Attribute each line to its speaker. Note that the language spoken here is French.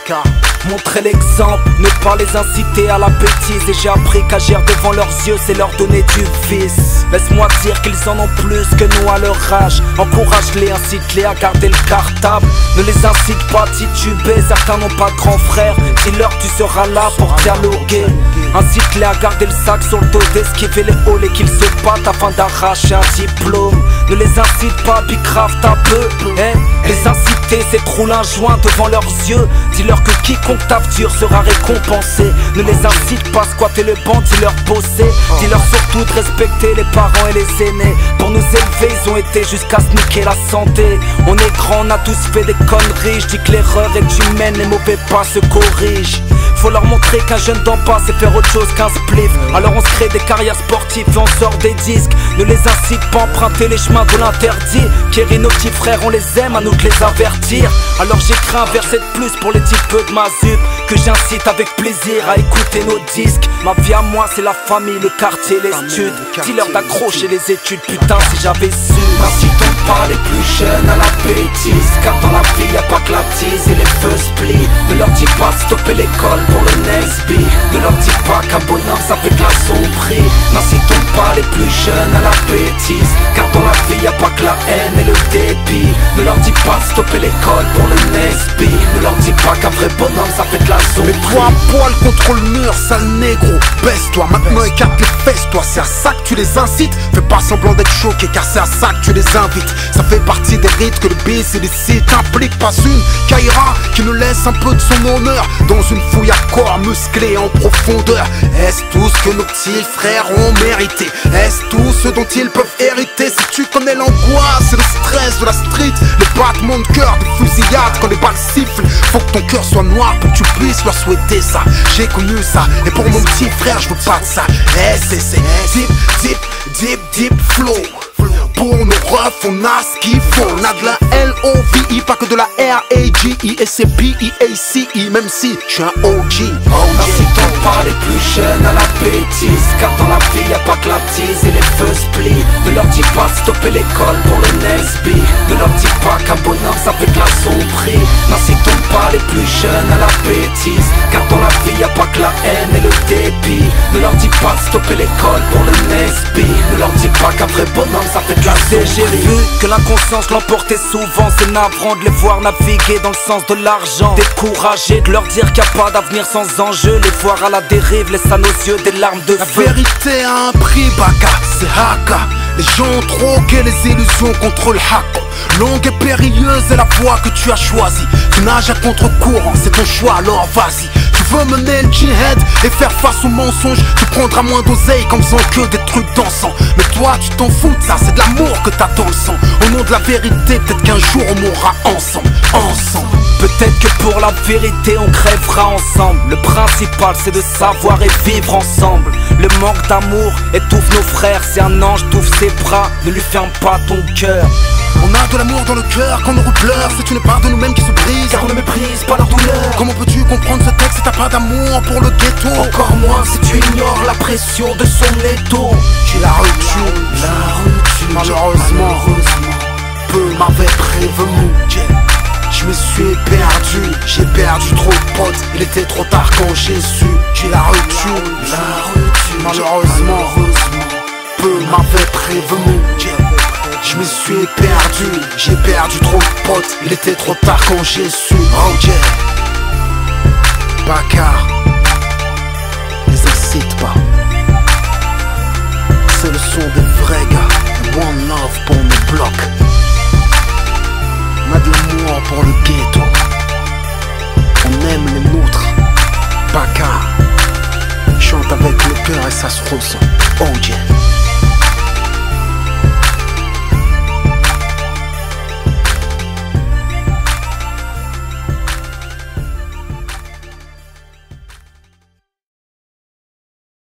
Speaker 1: Baka.
Speaker 2: Montrer l'exemple, ne pas les inciter à la bêtise. Et j'ai appris qu'agir devant leurs yeux, c'est leur donner du vice. Laisse-moi dire qu'ils en ont plus que nous à leur âge. Encourage-les, incite-les à garder le cartable. Ne les incite pas à tituber, certains n'ont pas de grand frère. Dis-leur tu seras là pour dialoguer. Incite-les à garder le sac sur le dos, d'esquiver les halls et qu'ils se battent afin d'arracher un diplôme. Ne les incite pas à bicraft un peu, les inciter c'est trop un joint devant leurs yeux. Dis-leur que quiconque tape dur sera récompensé. Ne les incite pas à squatter le banc, dis-leur bosser. Dis-leur surtout de respecter les parents et les aînés. Pour nous élever ils ont été jusqu'à se niquer la santé. On est grand, on a tous fait des conneries. Je dis que l'erreur est humaine, les mauvais pas se corrigent. Faut leur montrer qu'un jeune d'en bas c'est faire autre chose qu'un spliff. Alors on se crée des carrières sportives et on sort des disques. Ne les incite pas à emprunter les chemins de l'interdit. Kéry, nos petits frères on les aime, à nous de les avertir. Alors j'écris un verset de plus pour les petits peu de ma zup, que j'incite avec plaisir à écouter nos disques. Ma vie à moi c'est la famille, le quartier, les études. Dis-leur d'accrocher les études, putain si j'avais su.
Speaker 3: N'incitons pas les plus jeunes à la bêtise, car dans la vie y'a pas que la tise et les feux split. Ne leur dis pas de stopper l'école pour le Nesby. Ne leur dis pas qu'un bonheur ça fait de la sombrie. N'incitons pas les plus jeunes à la bêtise, car dans la vie y'a pas que la haine et le dépit. Ne leur dis pas de stopper l'école pour le Nesby. Ne leur dis pas qu'un vrai bonhomme ça fait de la sombrie.
Speaker 1: Mets-toi à poil contre le mur, sale négro. Baisse-toi, maintenant écarte les fesses, toi. C'est à ça que tu les incites. Fais pas semblant d'être choqué, car c'est à ça que tu les invites. Ça fait partie des rites que le bis et les sites impliquent. Pas une Kaira qui nous laisse un peu de son honneur dans une fouille à corps musclé en profondeur. Est-ce tout ce que nos petits frères ont mérité? Est-ce tout ce dont ils peuvent hériter? Si tu connais l'angoisse et le stress de la street, les battements de cœur, des fusillades quand les balles sifflent, faut que ton cœur soit noir pour que tu puisses leur souhaiter ça. J'ai connu ça, et pour mon petit frère je veux pas de ça. C'est deep flow. Pour nos refs, on a ce qu'il faut. On a de la L-O-V-I, pas que de la R-A-G-I. Et c'est B-E-A-C-I, même si je suis un OG.
Speaker 3: N'incitons pas les plus jeunes à la bêtise, car dans la vie y'a pas que la tise et les feux split. Ne leur dis pas de stopper l'école pour le Nesby. Ne leur dis pas qu'un bonheur ça fait de la sombrie. N'incitons pas les plus jeunes à la bêtise, car dans la vie y'a pas que la haine et le dépit. Ne leur dis pas de stopper l'école pour le Nesby. Ne leur dis pas qu'un vrai bonhomme ça fait de la sombrie.
Speaker 2: J'ai vu que l'inconscience l'emportait souvent. C'est navrant de les voir naviguer dans le sens de l'argent. Découragé de leur dire qu'il n'y a pas d'avenir sans enjeu. Les voir à la dérive laisse à nos yeux des larmes de feu.
Speaker 1: La vérité a un prix, Baka, c'est Haka. Les gens ont troqué les illusions contre le haq. Longue et périlleuse est la voie que tu as choisie. Tu nages à contre-courant, c'est ton choix, alors vas-y. Tu veux mener le djihad et faire face aux mensonges. Tu prendras moins d'oseille comme faisant que des trucs dansants. Mais toi tu t'en fous de ça, c'est de l'amour que t'as dans le sang. Au nom de la vérité, peut-être qu'un jour on mourra ensemble.
Speaker 2: Peut-être que pour la vérité on crèvera ensemble. Le principal c'est de savoir et vivre ensemble. Le manque d'amour étouffe nos frères. Si un ange t'ouvre ses bras, ne lui ferme pas ton cœur.
Speaker 1: On a de l'amour dans le cœur quand nos routes pleurent. C'est une part de nous-mêmes qui se brise,
Speaker 2: car on ne méprise pas leur douleur.
Speaker 1: Comment peux-tu comprendre ce texte si t'as pas d'amour pour le ghetto?
Speaker 2: Encore moins si tu ignores la pression de son étau.
Speaker 1: J'ai la rupture, malheureusement, peu m'avait prévenu. Je me suis perdu, j'ai perdu trop de potes. Il était trop tard quand j'ai su. J'ai la rupture, malheureusement, peu m'avait prévenu. Je me suis perdu, j'ai perdu trop de potes. Il était trop tard quand j'ai su. Oh yeah, Baka, les incite pas. C'est le son des vrais gars. One love pour nos blocs. On a de l'amour pour le ghetto. On aime les nôtres. Baka chante avec le cœur et ça se ressent. Oh yeah.